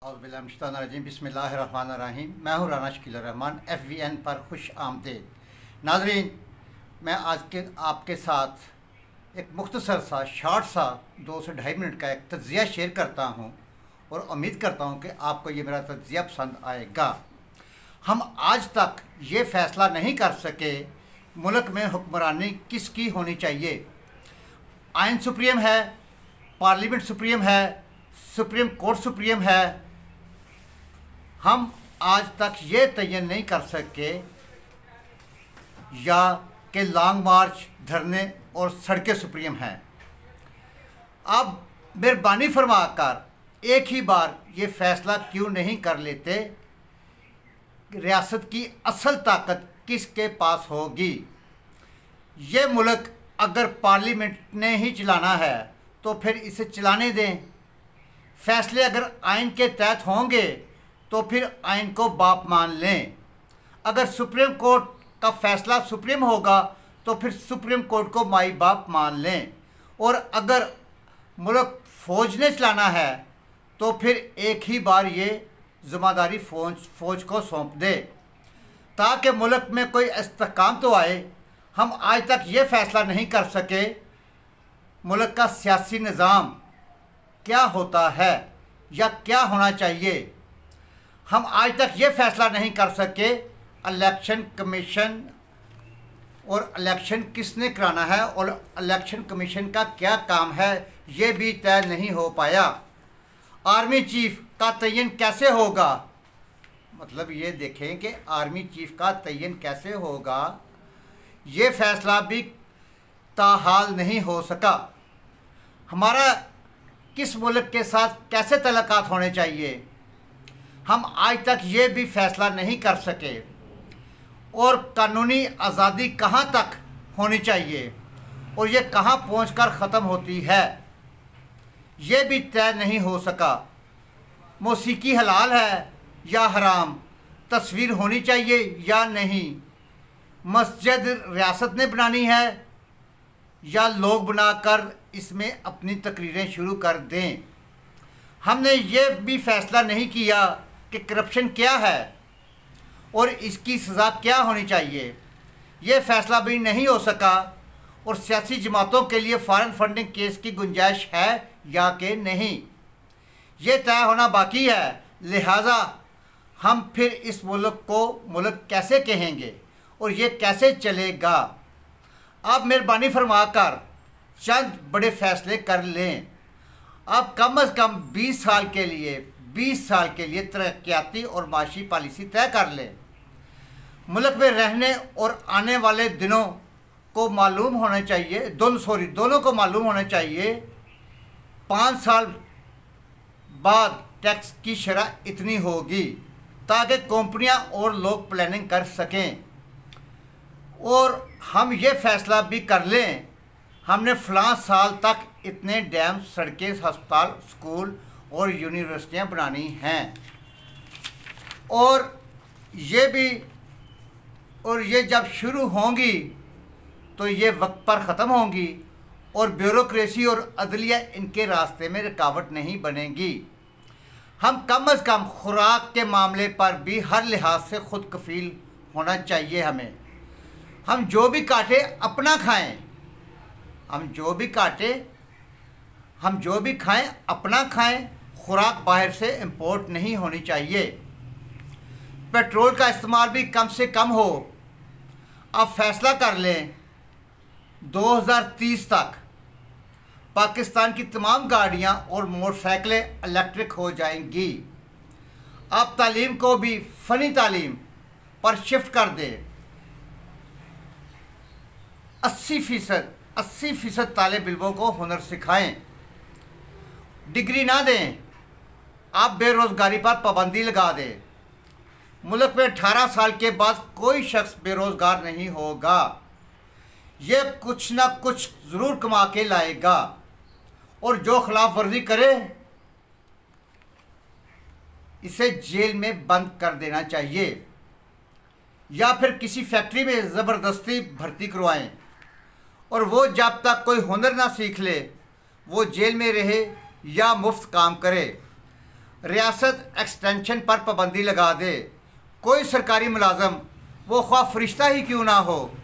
बिस्मिल्लाहिर्रहमानिर्रहीम। मैं हूँ राना शकील रहमान। FVN पर खुश आमदीद। नाज़रीन, मैं आज के आपके साथ एक मुख्तसर सा शॉर्ट सा 2 से 2.5 मिनट का एक तज्ज़िया शेयर करता हूँ और उम्मीद करता हूँ कि आपको ये मेरा तज्ज़िया पसंद आएगा। हम आज तक ये फ़ैसला नहीं कर सके मुल्क में हुक्मरानी किसकी होनी चाहिए। आइन सुप्रीम है, पार्लियामेंट सुप्रीम है, सुप्रीम कोर्ट सुप्रीम है। हम आज तक ये तयन नहीं कर सके या कि लॉन्ग मार्च, धरने और सड़कें सुप्रीम हैं। अब मेहरबानी फरमाकर एक ही बार ये फ़ैसला क्यों नहीं कर लेते रियासत की असल ताकत किसके पास होगी। ये मुल्क अगर पार्लियामेंट ने ही चलाना है तो फिर इसे चलाने दें। फ़ैसले अगर आइन के तहत होंगे तो फिर आइन को बाप मान लें। अगर सुप्रीम कोर्ट का फ़ैसला सुप्रीम होगा तो फिर सुप्रीम कोर्ट को माई बाप मान लें। और अगर मुल्क फ़ौज ने चलाना है तो फिर एक ही बार ये ज़िम्मेदारी फ़ौज को सौंप दे ताकि मुल्क में कोई इस्तेहकाम तो आए। हम आज तक ये फ़ैसला नहीं कर सके मुल्क का सियासी निज़ाम क्या होता है या क्या होना चाहिए। हम आज तक ये फ़ैसला नहीं कर सके इलेक्शन कमीशन और इलेक्शन किसने कराना है और इलेक्शन कमीशन का क्या काम है, ये भी तय नहीं हो पाया। आर्मी चीफ का तयन कैसे होगा, मतलब ये देखें कि आर्मी चीफ का तयन कैसे होगा, ये फ़ैसला भी ताहाल नहीं हो सका। हमारा किस मुल्क के साथ कैसे तल्लुकात होने चाहिए, हम आज तक ये भी फ़ैसला नहीं कर सके। और कानूनी आज़ादी कहाँ तक होनी चाहिए और ये कहाँ पहुंचकर ख़त्म होती है, ये भी तय नहीं हो सका। मौसीकी हलाल है या हराम, तस्वीर होनी चाहिए या नहीं, मस्जिद रियासत ने बनानी है या लोग बनाकर इसमें अपनी तकरीरें शुरू कर दें। हमने ये भी फ़ैसला नहीं किया कि करप्शन क्या है और इसकी सज़ा क्या होनी चाहिए, ये फ़ैसला भी नहीं हो सका। और सियासी जमातों के लिए फ़ॉरेन फंडिंग केस की गुंजाइश है या कि नहीं, ये तय होना बाकी है। लिहाजा हम फिर इस मुल्क को मुल्क कैसे कहेंगे और ये कैसे चलेगा। आप मेहरबानी फरमाकर चंद बड़े फ़ैसले कर लें। आप कम अज़ कम 20 साल के लिए तरक्याती और माशी पॉलिसी तय कर लें। मुल्क में रहने और आने वाले दिनों को मालूम होना चाहिए, दोनों को मालूम होना चाहिए 5 साल बाद टैक्स की शरह इतनी होगी ताकि कंपनियां और लोग प्लानिंग कर सकें। और हम ये फ़ैसला भी कर लें हमने फ़लाँ साल तक इतने डैम, सड़कें, अस्पताल, स्कूल और यूनिवर्सिटियां बनानी हैं। और ये जब शुरू होंगी तो ये वक्त पर ख़त्म होंगी और ब्यूरोक्रेसी और अदलिया इनके रास्ते में रुकावट नहीं बनेगी। हम कम अज़ कम खुराक के मामले पर भी हर लिहाज से खुद कफ़ील होना चाहिए। हम जो भी काटे अपना खाएं, हम जो भी खाएं अपना खाएं। खुराक बाहर से इंपोर्ट नहीं होनी चाहिए। पेट्रोल का इस्तेमाल भी कम से कम हो। अब फ़ैसला कर लें 2030 तक पाकिस्तान की तमाम गाड़ियां और मोटरसाइकिलें इलेक्ट्रिक हो जाएंगी। अब तालीम को भी फ़नी तालीम पर शिफ्ट कर दें। 80% तालिब इल्मों को हुनर सिखाएं। डिग्री ना दें, आप बेरोज़गारी पर पाबंदी लगा दें। मुल्क में 18 साल के बाद कोई शख्स बेरोज़गार नहीं होगा। ये कुछ ना कुछ ज़रूर कमा के लाएगा और जो खिलाफ वर्जी करे इसे जेल में बंद कर देना चाहिए या फिर किसी फैक्ट्री में ज़बरदस्ती भर्ती करवाएं। और वो जब तक कोई हुनर ना सीख ले वो जेल में रहे या मुफ्त काम करे। रियासत एक्सटेंशन पर पाबंदी लगा दे। कोई सरकारी मुलाजम, वो ख्वाह फरिश्ता ही क्यों ना हो,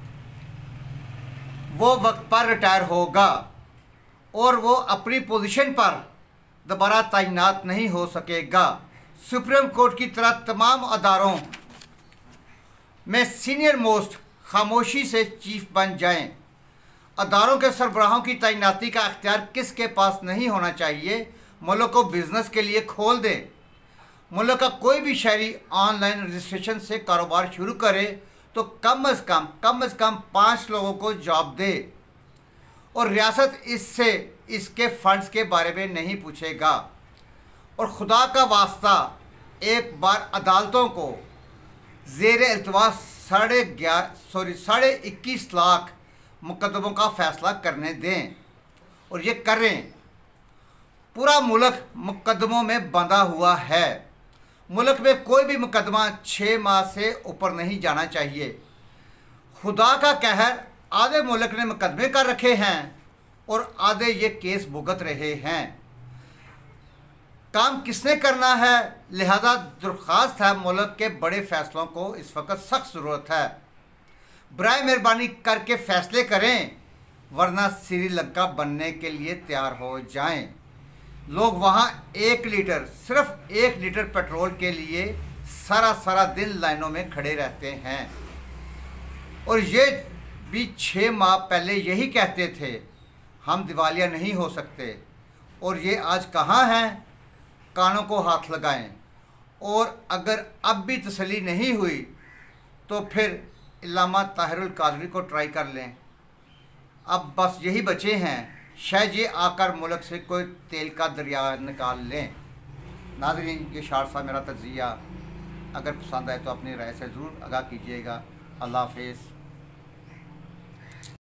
वो वक्त पर रिटायर होगा और वो अपनी पोजीशन पर दोबारा तैनात नहीं हो सकेगा। सुप्रीम कोर्ट की तरह तमाम अदारों में सीनियर मोस्ट खामोशी से चीफ बन जाएं। अदारों के सरबराहों की तैनाती का अख्तियार किसके पास नहीं होना चाहिए। मुल्क को बिजनेस के लिए खोल दें। मुल्क का कोई भी शहरी ऑनलाइन रजिस्ट्रेशन से कारोबार शुरू करे तो कम अज़ कम 5 लोगों को जॉब दे और रियासत इससे इसके फंड्स के बारे में नहीं पूछेगा। और खुदा का वास्ता एक बार अदालतों को ज़ेर इल्तवा 21.5 लाख मुकदमों का फ़ैसला करने दें और ये करें। पूरा मुल्क मुकदमों में बंधा हुआ है। मुल्क में कोई भी मुकदमा 6 माह से ऊपर नहीं जाना चाहिए। खुदा का कहर, आधे मुल्क ने मुकदमे कर रखे हैं और आधे ये केस भुगत रहे हैं। काम किसने करना है, लिहाजा दरख्वास्त है मुल्क के बड़े फैसलों को इस वक्त सख्त ज़रूरत है। बराए मेहरबानी करके फ़ैसले करें वरना श्रीलंका बनने के लिए तैयार हो जाएं। लोग वहाँ सिर्फ 1 लीटर पेट्रोल के लिए सारा दिन लाइनों में खड़े रहते हैं और ये भी 6 माह पहले यही कहते थे हम दिवालिया नहीं हो सकते। और ये आज कहाँ हैं, कानों को हाथ लगाएं। और अगर अब भी तसल्ली नहीं हुई तो फिर इल्लामा ताहिरुल कादरी को ट्राई कर लें। अब बस यही बचे हैं, शायद ये आकर मुल्क से कोई तेल का दरिया निकाल लें। नाज़रीन, ये शार सा मेरा तज्ज़िया, अगर पसंद आए तो अपनी राय से ज़रूर आगाह कीजिएगा। अल्लाह हाफ़िज़।